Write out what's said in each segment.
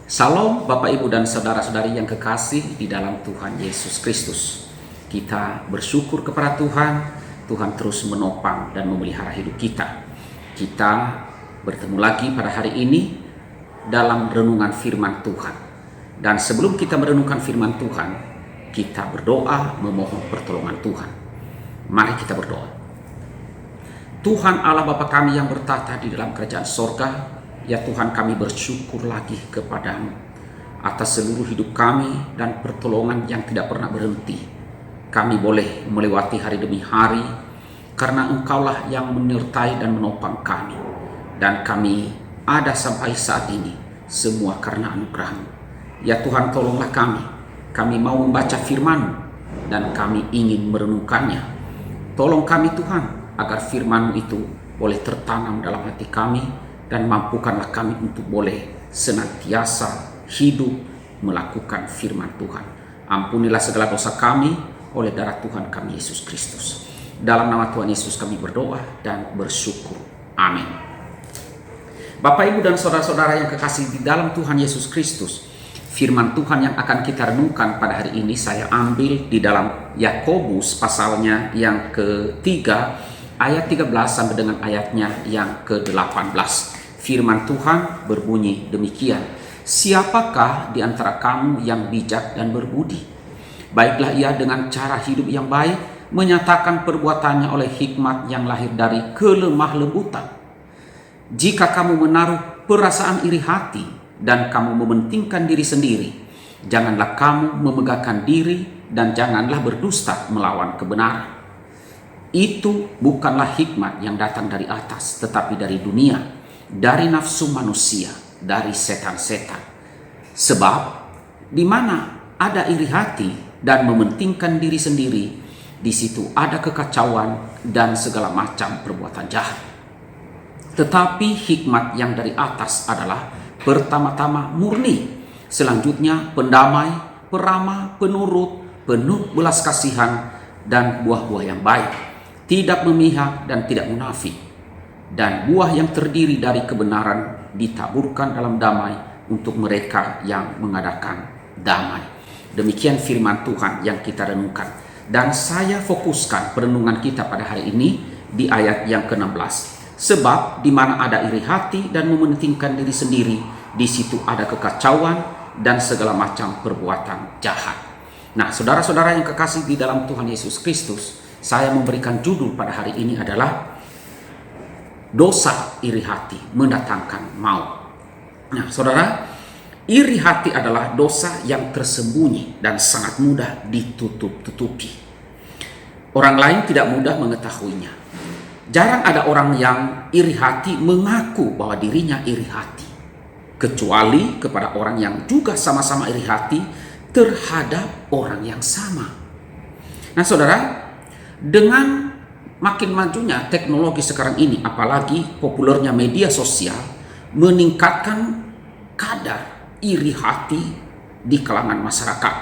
Salam Bapak Ibu dan saudara-saudari yang kekasih di dalam Tuhan Yesus Kristus. Kita bersyukur kepada Tuhan, Tuhan terus menopang dan memelihara hidup kita. Kita bertemu lagi pada hari ini dalam renungan firman Tuhan. Dan sebelum kita merenungkan firman Tuhan, kita berdoa memohon pertolongan Tuhan. Mari kita berdoa. Tuhan Allah Bapa kami yang bertata di dalam kerajaan sorga, ya Tuhan, kami bersyukur lagi kepadamu atas seluruh hidup kami dan pertolongan yang tidak pernah berhenti. Kami boleh melewati hari demi hari karena Engkaulah yang menyertai dan menopang kami. Dan kami ada sampai saat ini semua karena anugerah-Mu. Ya Tuhan, tolonglah kami. Kami mau membaca firman-Mu dan kami ingin merenungkannya. Tolong kami Tuhan agar firman-Mu itu boleh tertanam dalam hati kami, dan mampukanlah kami untuk boleh senantiasa hidup melakukan firman Tuhan. Ampunilah segala dosa kami oleh darah Tuhan kami Yesus Kristus. Dalam nama Tuhan Yesus kami berdoa dan bersyukur. Amin. Bapak, Ibu, dan saudara-saudara yang kekasih di dalam Tuhan Yesus Kristus, firman Tuhan yang akan kita renungkan pada hari ini saya ambil di dalam Yakobus pasalnya yang ketiga, ayat 13 sampai dengan ayatnya yang ke-18. Firman Tuhan berbunyi demikian. Siapakah di antara kamu yang bijak dan berbudi? Baiklah ia dengan cara hidup yang baik menyatakan perbuatannya oleh hikmat yang lahir dari kelemah lembutan. Jika kamu menaruh perasaan iri hati dan kamu mementingkan diri sendiri, janganlah kamu memegahkan diri dan janganlah berdusta melawan kebenaran. Itu bukanlah hikmat yang datang dari atas, tetapi dari dunia, dari nafsu manusia, dari setan-setan. Sebab di mana ada iri hati dan mementingkan diri sendiri, di situ ada kekacauan dan segala macam perbuatan jahat. Tetapi hikmat yang dari atas adalah pertama-tama murni, selanjutnya pendamai, peramah, penurut, penuh belas kasihan, dan buah-buah yang baik, tidak memihak dan tidak munafik. Dan buah yang terdiri dari kebenaran ditaburkan dalam damai untuk mereka yang mengadakan damai. Demikian firman Tuhan yang kita renungkan. Dan saya fokuskan perenungan kita pada hari ini di ayat yang ke-16. Sebab di mana ada iri hati dan mementingkan diri sendiri, di situ ada kekacauan dan segala macam perbuatan jahat. Nah, saudara-saudara yang kekasih di dalam Tuhan Yesus Kristus, saya memberikan judul pada hari ini adalah dosa iri hati mendatangkan maut. Nah, saudara, iri hati adalah dosa yang tersembunyi dan sangat mudah ditutup-tutupi. Orang lain tidak mudah mengetahuinya. Jarang ada orang yang iri hati mengaku bahwa dirinya iri hati, kecuali kepada orang yang juga sama-sama iri hati terhadap orang yang sama. Nah, saudara, dengan makin majunya teknologi sekarang ini, apalagi populernya media sosial, meningkatkan kadar iri hati di kalangan masyarakat,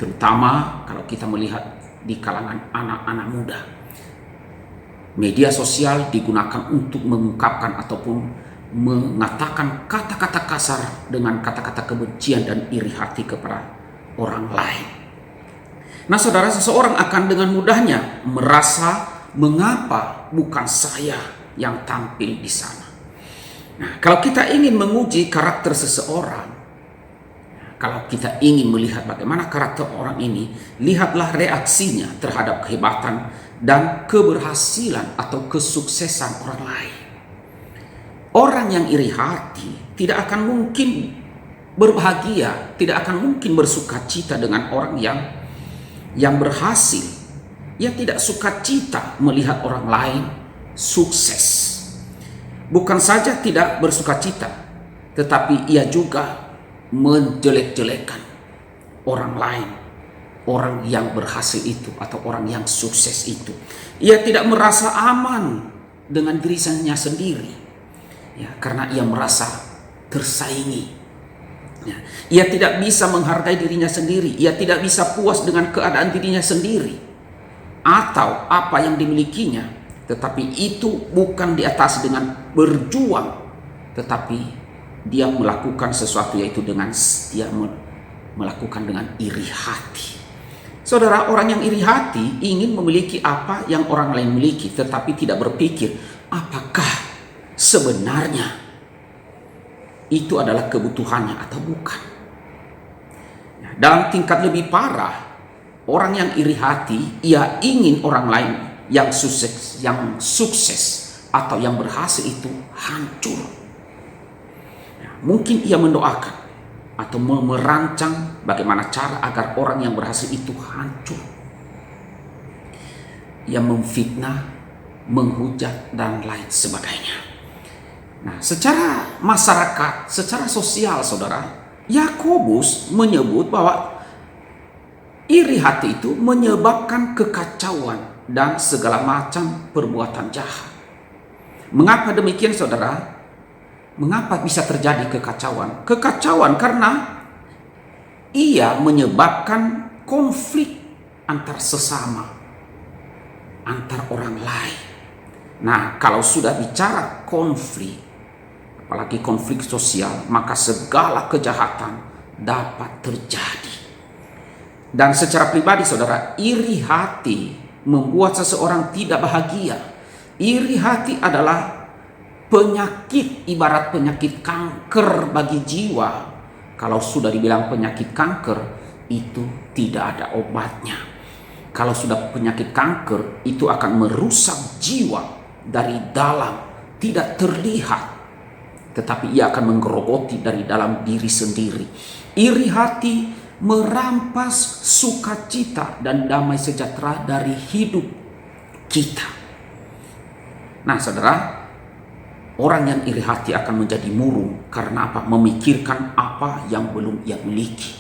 terutama kalau kita melihat di kalangan anak-anak muda. Media sosial digunakan untuk mengungkapkan ataupun mengatakan kata-kata kasar dengan kata-kata kebencian dan iri hati kepada orang lain. Nah, saudara, seseorang akan dengan mudahnya merasa, mengapa bukan saya yang tampil di sana. Nah, kalau kita ingin menguji karakter seseorang, kalau kita ingin melihat bagaimana karakter orang ini, lihatlah reaksinya terhadap kehebatan dan keberhasilan atau kesuksesan orang lain. Orang yang iri hati tidak akan mungkin berbahagia, tidak akan mungkin bersuka cita dengan orang yang berhasil. Ia tidak suka cita melihat orang lain sukses. Bukan saja tidak bersuka cita, tetapi ia juga menjelek-jelekan orang lain, orang yang berhasil itu atau orang yang sukses itu. Ia tidak merasa aman dengan dirinya sendiri, ya, karena ia merasa tersaingi. Ya, ia tidak bisa menghargai dirinya sendiri. Ia tidak bisa puas dengan keadaan dirinya sendiri atau apa yang dimilikinya. Tetapi itu bukan di atas dengan berjuang, tetapi dia melakukan sesuatu, yaitu dengan dia melakukan dengan iri hati. Saudara, orang yang iri hati ingin memiliki apa yang orang lain miliki, tetapi tidak berpikir apakah sebenarnya itu adalah kebutuhannya atau bukan. Nah, dalam tingkat lebih parah, orang yang iri hati, ia ingin orang lain yang sukses atau yang berhasil itu hancur. Nah, mungkin ia mendoakan atau merancang bagaimana cara agar orang yang berhasil itu hancur. Ia memfitnah, menghujat, dan lain sebagainya. Nah, secara masyarakat, secara sosial, saudara, Yakobus menyebut bahwa iri hati itu menyebabkan kekacauan dan segala macam perbuatan jahat. Mengapa demikian, saudara? Mengapa bisa terjadi kekacauan? Kekacauan karena ia menyebabkan konflik antar sesama, antar orang lain. Nah, kalau sudah bicara konflik, apalagi konflik sosial, maka segala kejahatan dapat terjadi. Dan secara pribadi, saudara, iri hati membuat seseorang tidak bahagia. Iri hati adalah penyakit, ibarat penyakit kanker bagi jiwa. Kalau sudah dibilang penyakit kanker, itu tidak ada obatnya. Kalau sudah penyakit kanker, itu akan merusak jiwa dari dalam, tidak terlihat, tetapi ia akan menggerogoti dari dalam diri sendiri. Iri hati merampas sukacita dan damai sejahtera dari hidup kita. Nah, saudara, orang yang iri hati akan menjadi murung karena apa? Memikirkan apa yang belum ia miliki.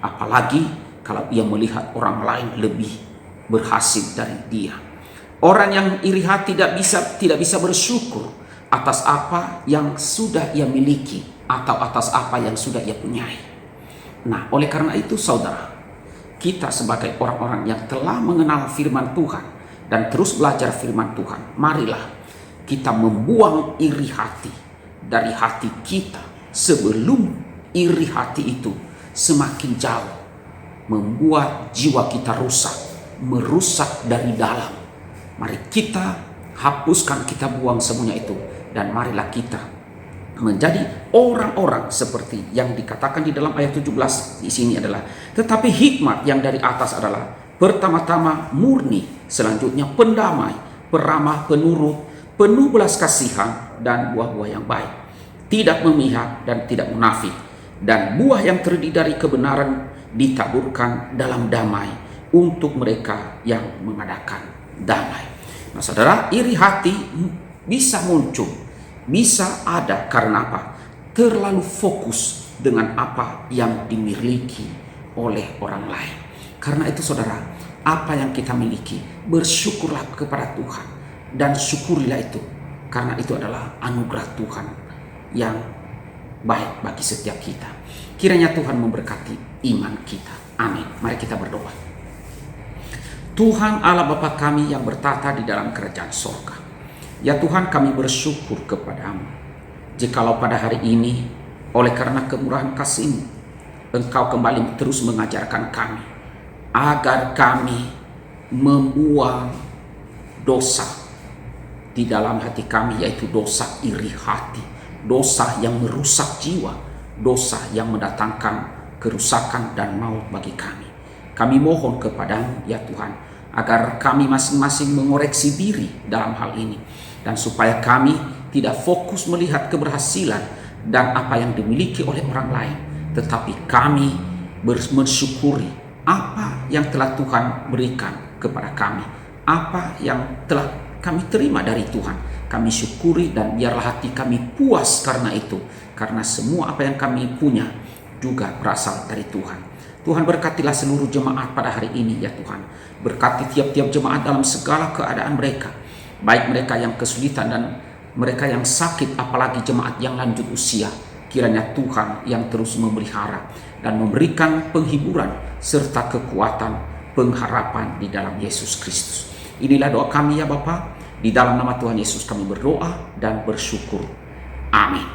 Apalagi kalau ia melihat orang lain lebih berhasil dari dia. Orang yang iri hati tidak bisa bersyukur atas apa yang sudah ia miliki atau atas apa yang sudah ia punyai. Nah, oleh karena itu, saudara, kita sebagai orang-orang yang telah mengenal firman Tuhan dan terus belajar firman Tuhan, marilah kita membuang iri hati dari hati kita sebelum iri hati itu semakin jauh membuat jiwa kita rusak, merusak dari dalam. Mari kita hapuskan, kita buang semuanya itu, dan marilah kita menjadi orang-orang seperti yang dikatakan di dalam ayat 17 di sini adalah, tetapi hikmat yang dari atas adalah pertama-tama murni, selanjutnya pendamai, peramah, penurut, penuh belas kasihan, dan buah-buah yang baik, tidak memihak dan tidak munafik, dan buah yang terdiri dari kebenaran ditaburkan dalam damai untuk mereka yang mengadakan damai. Nah, saudara, iri hati bisa muncul, bisa ada karena apa? Terlalu fokus dengan apa yang dimiliki oleh orang lain. Karena itu, saudara, apa yang kita miliki, bersyukurlah kepada Tuhan dan syukurilah itu, karena itu adalah anugerah Tuhan yang baik bagi setiap kita. Kiranya Tuhan memberkati iman kita. Amin. Mari kita berdoa. Tuhan Allah Bapa kami yang bertata di dalam kerajaan sorga, ya Tuhan, kami bersyukur kepadamu jikalau pada hari ini oleh karena kemurahan kasih-Mu Engkau kembali terus mengajarkan kami agar kami membuang dosa di dalam hati kami, yaitu dosa iri hati, dosa yang merusak jiwa, dosa yang mendatangkan kerusakan dan maut bagi kami. Kami mohon kepadamu ya Tuhan, agar kami masing-masing mengoreksi diri dalam hal ini, dan supaya kami tidak fokus melihat keberhasilan dan apa yang dimiliki oleh orang lain, tetapi kami bersyukuri apa yang telah Tuhan berikan kepada kami, apa yang telah kami terima dari Tuhan. Kami syukuri dan biarlah hati kami puas karena itu, karena semua apa yang kami punya juga berasal dari Tuhan. Tuhan, berkatilah seluruh jemaat pada hari ini ya Tuhan. Berkati tiap-tiap jemaat dalam segala keadaan mereka, baik mereka yang kesulitan dan mereka yang sakit, apalagi jemaat yang lanjut usia. Kiranya Tuhan yang terus memelihara dan memberikan penghiburan serta kekuatan pengharapan di dalam Yesus Kristus. Inilah doa kami ya Bapa. Di dalam nama Tuhan Yesus kami berdoa dan bersyukur. Amin.